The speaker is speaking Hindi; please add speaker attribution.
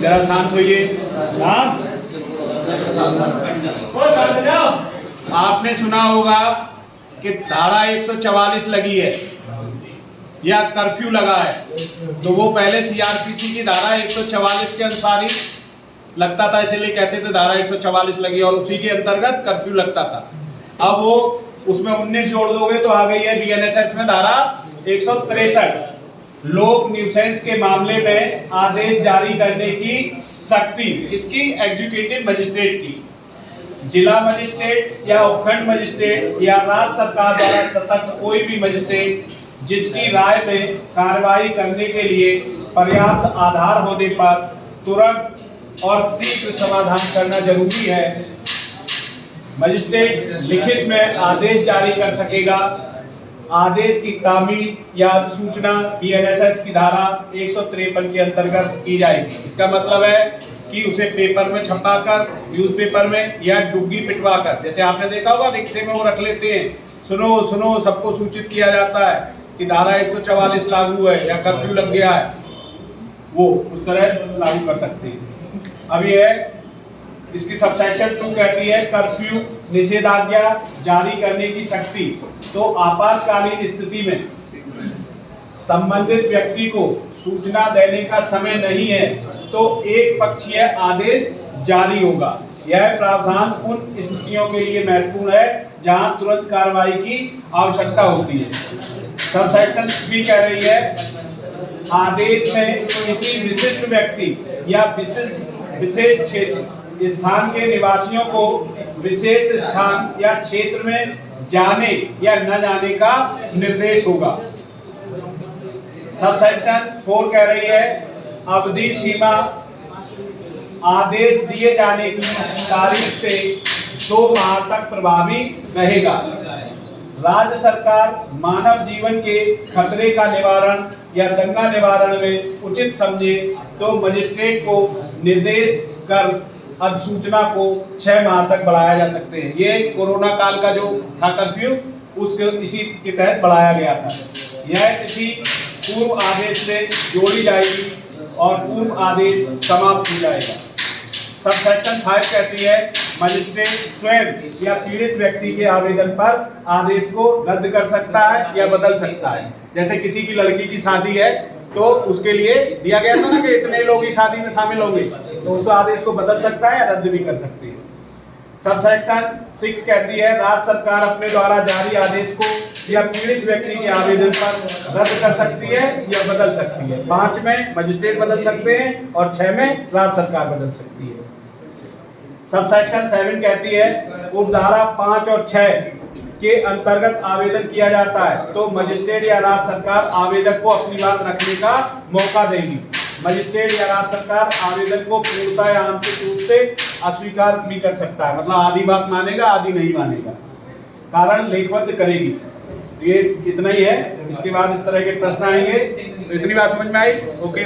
Speaker 1: जरा शांत होइए। शांत। आपने सुना होगा कि धारा 144 लगी है या कर्फ्यू लगा है, तो वो पहले सीआरपीसी की धारा 144 के अनुसार ही लगता था, इसीलिए कहते थे धारा 144 लगी और उसी के अंतर्गत कर्फ्यू लगता था। अब वो उसमें 19 जोड़ दोगे तो आ गई है बीएनएसएस में धारा 163, लोक न्यूसेंस के मामले में आदेश जारी करने की शक्ति किसकी? एग्जीक्यूटिव मजिस्ट्रेट की। जिला मजिस्ट्रेट या उपखंड मजिस्ट्रेट या राज्य सरकार द्वारा सशक्त कोई भी मजिस्ट्रेट जिसकी राय में कार्रवाई करने के लिए पर्याप्त आधार होने पर तुरंत और शीघ्र समाधान करना जरूरी है। मजिस्ट्रेट लिखित में आदेश जारी कर सकेगा। आदेश की तामील या सूचना बीएनएसएस की धारा 153 के अंतर्गत की जाएगी। इसका मतलब है कि उसे पेपर में छपाकर, न्यूज़पेपर में या डुग्गी पिटवाकर, जैसे आपने देखा होगा रिक्शे में वो रख लेते हैं, सुनो सुनो सबको सूचित किया जाता है कि धारा 144 लागू है या कर्फ्यू लग गया है, वो उस तरह लागू कर सकते हैं। अब ये इसकी सबसेक्शन 2 कहती है कर्फ्यू निषेधाज्ञा जारी करने की शक्ति। तो आपातकालीन स्थिति में संबंधित व्यक्ति को सूचना देने का समय नहीं है तो एक पक्षीय आदेश जारी होगा। यह प्रावधान उन स्थितियों के लिए महत्वपूर्ण है जहां तुरंत कार्रवाई की आवश्यकता होती है। सबसेक्शन 3 कह रही है आदेश में किसी विशिष्ट व्यक्ति या विशेष क्षेत्र स्थान के निवासियों को विशेष स्थान या क्षेत्र में जाने या न जाने का निर्देश होगा। सबसेक्शन 4 कह रही है अवधि सीमा आदेश दिए जाने की तारीख से 2 माह तक प्रभावी रहेगा। राज्य सरकार मानव जीवन के खतरे का निवारण या दंगा निवारण में उचित समझे तो मजिस्ट्रेट को निर्देश कर अधिसूचना को 6 माह तक बढ़ाया जा सकते हैं। ये कोरोना काल का जो था कर्फ्यू, उसके इसी के तहत बढ़ाया गया था। यह तिथि पूर्व आदेश से जोड़ी जाएगी और पूर्व आदेश समाप्त हो जाएगा। सबसेक्शन 5 कहती है मजिस्ट्रेट स्वयं या पीड़ित व्यक्ति के आवेदन पर आदेश को रद्द कर सकता है या बदल सकता है। जैसे किसी की लड़की की शादी है तो उसके लिए दिया गया था ना कि इतने लोग इस शादी में शामिल होंगे, तो उस आदेश को बदल सकता है या रद्द भी कर सकती है। सबसेक्शन 6 कहती है राज्य सरकार अपने द्वारा जारी आदेश को या पीड़ित व्यक्ति के आवेदन पर रद्द कर सकती है या बदल सकती है। 5 में मजिस्ट्रेट बदल सकते हैं और 6 में राज्य सरकार बदल सकती है। सबसेक्शन 7 कहती है उपधारा 5 और 6 के अंतर्गत आवेदन किया जाता है तो मजिस्ट्रेट या राज्य सरकार आवेदक को अपनी बात रखने का मौका देगी। मजिस्ट्रेट या राज्य सरकार आवेदन को पूर्णतः या आंशिक रूप से अस्वीकार भी कर सकता है, मतलब आधी बात मानेगा आधी नहीं मानेगा, कारण लेखबद्ध करेगी। ये इतना ही है। इसके बाद इस तरह के प्रश्न आएंगे। तो इतनी बात समझ में आई? ओके।